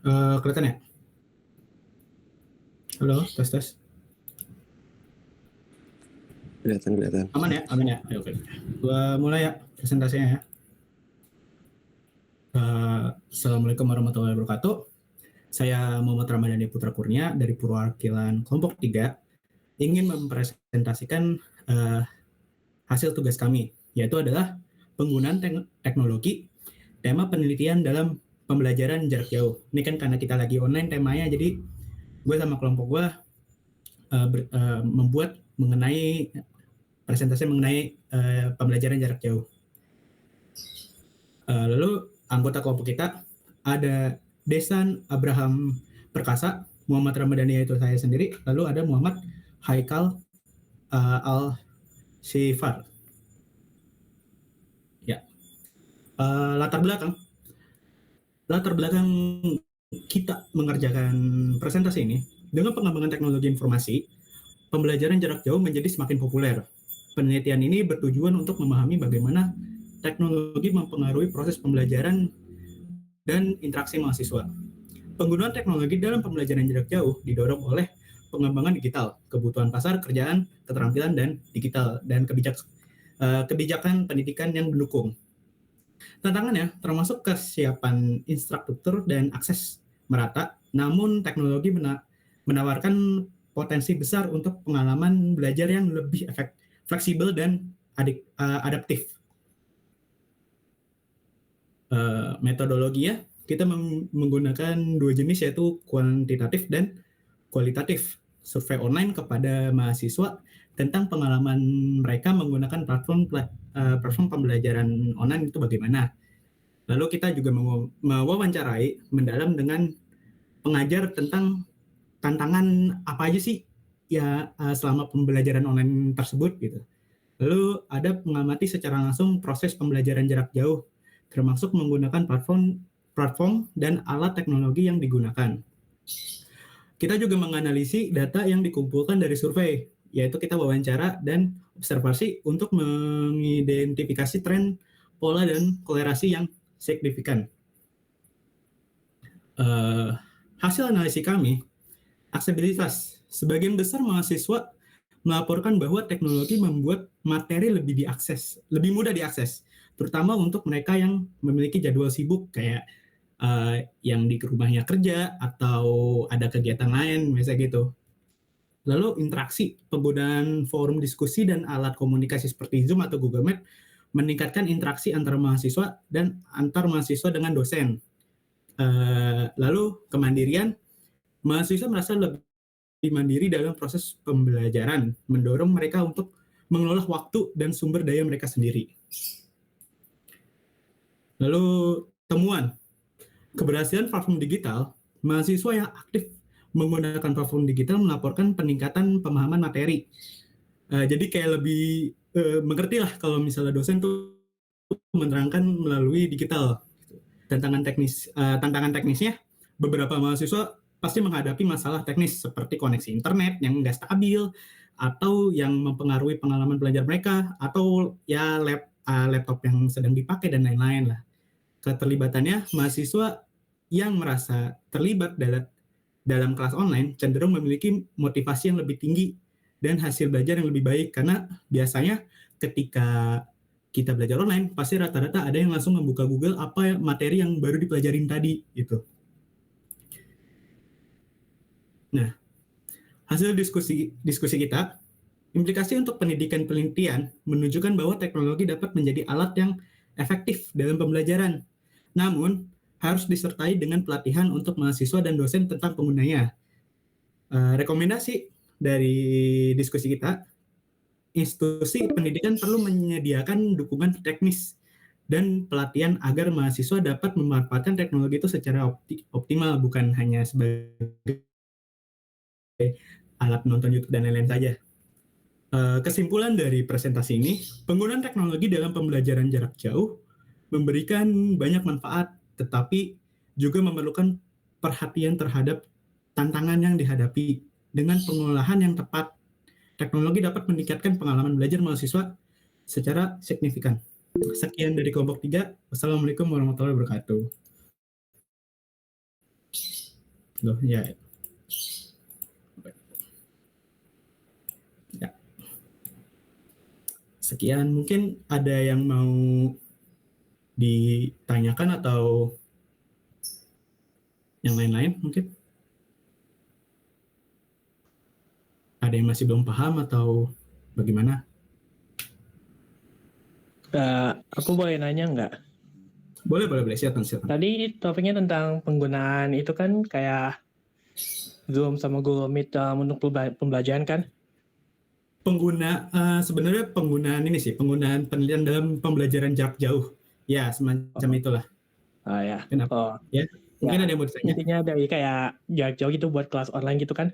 Kelihatan ya? Halo, tes tes. Kelihatan. Aman ya? Aman ya? Oke, oke. Gua mulai ya presentasinya ya. Assalamualaikum warahmatullahi wabarakatuh. Saya Muhammad Ramadhani Putra Kurnia dari perwakilan kelompok 3 ingin mempresentasikan hasil tugas kami, yaitu adalah penggunaan teknologi tema penelitian dalam pembelajaran jarak jauh. Ini kan karena kita lagi online temanya, jadi gue sama kelompok gue membuat mengenai presentasi mengenai pembelajaran jarak jauh. Lalu anggota kelompok kita ada Desan Abraham Perkasa, Muhammad Ramadhani yaitu saya sendiri, lalu ada Muhammad Haikal Al Shifar. Ya, latar belakang kita mengerjakan presentasi ini dengan pengembangan teknologi informasi, pembelajaran jarak jauh menjadi semakin populer. Penelitian ini bertujuan untuk memahami bagaimana teknologi mempengaruhi proses pembelajaran dan interaksi mahasiswa. Penggunaan teknologi dalam pembelajaran jarak jauh didorong oleh pengembangan digital, kebutuhan pasar, kerjaan, keterampilan dan digital, dan kebijakan pendidikan yang mendukung. Tantangannya termasuk kesiapan infrastruktur dan akses merata, namun teknologi menawarkan potensi besar untuk pengalaman belajar yang lebih fleksibel dan adaptif. Metodologi ya, kita menggunakan dua jenis, yaitu kuantitatif dan kualitatif. Survei online kepada mahasiswa tentang pengalaman mereka menggunakan platform pembelajaran online itu bagaimana. Lalu kita juga mewawancarai mendalam dengan pengajar tentang tantangan apa aja sih ya selama pembelajaran online tersebut gitu. Lalu ada mengamati secara langsung proses pembelajaran jarak jauh, termasuk menggunakan platform dan alat teknologi yang digunakan. Kita juga menganalisis data yang dikumpulkan dari survei, yaitu kita wawancara dan observasi untuk mengidentifikasi tren, pola, dan kolerasi yang signifikan. Hasil analisis kami, aksesibilitas. Sebagian besar mahasiswa melaporkan bahwa teknologi membuat materi lebih mudah diakses, terutama untuk mereka yang memiliki jadwal sibuk kayak yang di rumahnya kerja atau ada kegiatan lain, misalnya gitu. Lalu interaksi, penggunaan forum diskusi dan alat komunikasi seperti Zoom atau Google Meet meningkatkan interaksi antara mahasiswa dan antar mahasiswa dengan dosen. Lalu kemandirian, mahasiswa merasa lebih mandiri dalam proses pembelajaran, mendorong mereka untuk mengelola waktu dan sumber daya mereka sendiri. Lalu temuan, keberhasilan platform digital, mahasiswa yang aktif menggunakan platform digital melaporkan peningkatan pemahaman materi. Jadi kayak lebih mengerti lah kalau misalnya dosen tuh menerangkan melalui digital. Tantangan teknisnya, beberapa mahasiswa pasti menghadapi masalah teknis seperti koneksi internet yang nggak stabil, atau yang mempengaruhi pengalaman belajar mereka, atau ya laptop yang sedang dipakai dan lain-lain lah. Keterlibatannya, mahasiswa yang merasa terlibat dalam kelas online cenderung memiliki motivasi yang lebih tinggi dan hasil belajar yang lebih baik, karena biasanya ketika kita belajar online pasti rata-rata ada yang langsung membuka Google apa materi yang baru dipelajarin tadi gitu. Nah, hasil diskusi kita, implikasi untuk pendidikan penelitian menunjukkan bahwa teknologi dapat menjadi alat yang efektif dalam pembelajaran, namun harus disertai dengan pelatihan untuk mahasiswa dan dosen tentang penggunanya. Rekomendasi dari diskusi kita, institusi pendidikan perlu menyediakan dukungan teknis dan pelatihan agar mahasiswa dapat memanfaatkan teknologi itu secara optimal, bukan hanya sebagai alat menonton YouTube dan lain-lain saja. Kesimpulan dari presentasi ini, penggunaan teknologi dalam pembelajaran jarak jauh memberikan banyak manfaat, tetapi juga memerlukan perhatian terhadap tantangan yang dihadapi. Dengan pengolahan yang tepat, teknologi dapat meningkatkan pengalaman belajar mahasiswa secara signifikan. Sekian dari kelompok 3. Wassalamualaikum warahmatullahi wabarakatuh. Loh, ya. Ya. Sekian, mungkin ada yang mau ditanyakan atau yang lain-lain mungkin? Ada yang masih belum paham atau bagaimana? Aku boleh nanya nggak? Boleh, silakan. Tadi topiknya tentang penggunaan itu kan kayak Zoom sama Google Meet untuk pembelajaran kan? Sebenarnya penggunaan penelitian dalam pembelajaran jarak jauh. Ya, semacam itulah. Ya. Kenapa? Oh, Ya, mungkin ya. ada yang mau ditanya? Intinya dari kayak jarak jauh gitu buat kelas online gitu kan?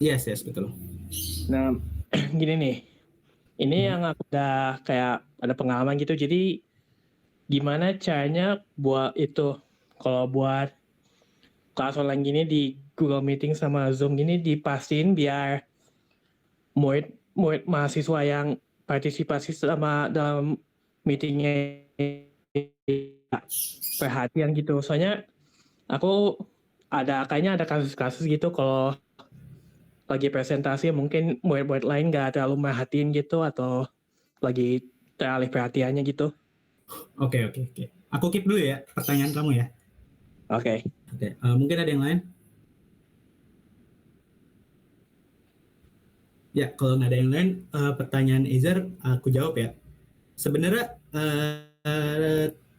Yes, betul. Nah, gini nih. Ini yang aku udah kayak ada pengalaman gitu. Jadi gimana caranya buat itu? Kalau buat kelas online gini di Google Meeting sama Zoom gini dipastiin biar murid mahasiswa yang partisipasi sama dalam meetingnya perhatian gitu. Soalnya aku kayaknya ada kasus-kasus gitu kalau lagi presentasi mungkin murid-murid lain nggak terlalu merhatiin gitu atau lagi teralih perhatiannya gitu. Oke. Aku keep dulu ya pertanyaan kamu ya. Oke. Mungkin ada yang lain? Ya, kalau nggak ada yang lain, pertanyaan Ezer aku jawab ya. Sebenarnya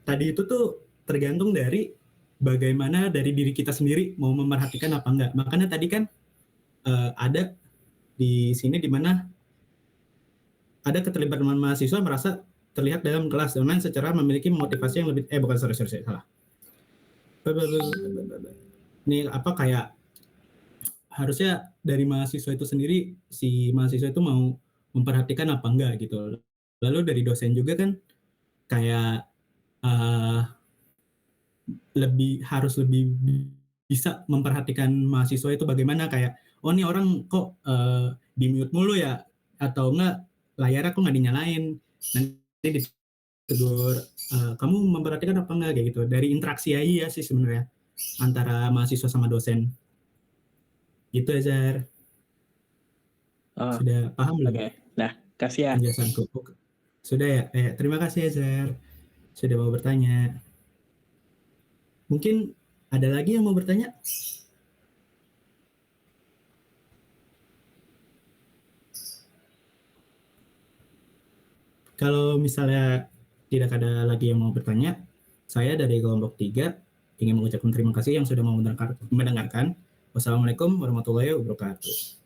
tadi itu tuh tergantung dari bagaimana dari diri kita sendiri mau memerhatikan apa enggak. Makanya tadi kan ada di sini di mana ada keterlibatan mahasiswa merasa terlihat dalam kelas online secara memiliki motivasi yang lebih bukan sorry salah. Ini apa kayak harusnya dari mahasiswa itu sendiri si mahasiswa itu mau memperhatikan apa enggak gitu. Lalu dari dosen juga kan kayak harus lebih bisa memperhatikan mahasiswa itu bagaimana kayak oh nih orang kok di mute mulu ya atau enggak layarnya kok nggak dinyalain nanti ditegur kamu memperhatikan apa enggak kayak gitu dari interaksi aja sih sebenarnya antara mahasiswa sama dosen gitu Azhar. Sudah paham belum? Oke. Nah, kasih ya. Penjelasanku. Sudah ya? Terima kasih Azhar sudah mau bertanya. Mungkin ada lagi yang mau bertanya? Kalau misalnya tidak ada lagi yang mau bertanya, saya dari kelompok 3 ingin mengucapkan terima kasih yang sudah mau mendengarkan. Wassalamualaikum warahmatullahi wabarakatuh.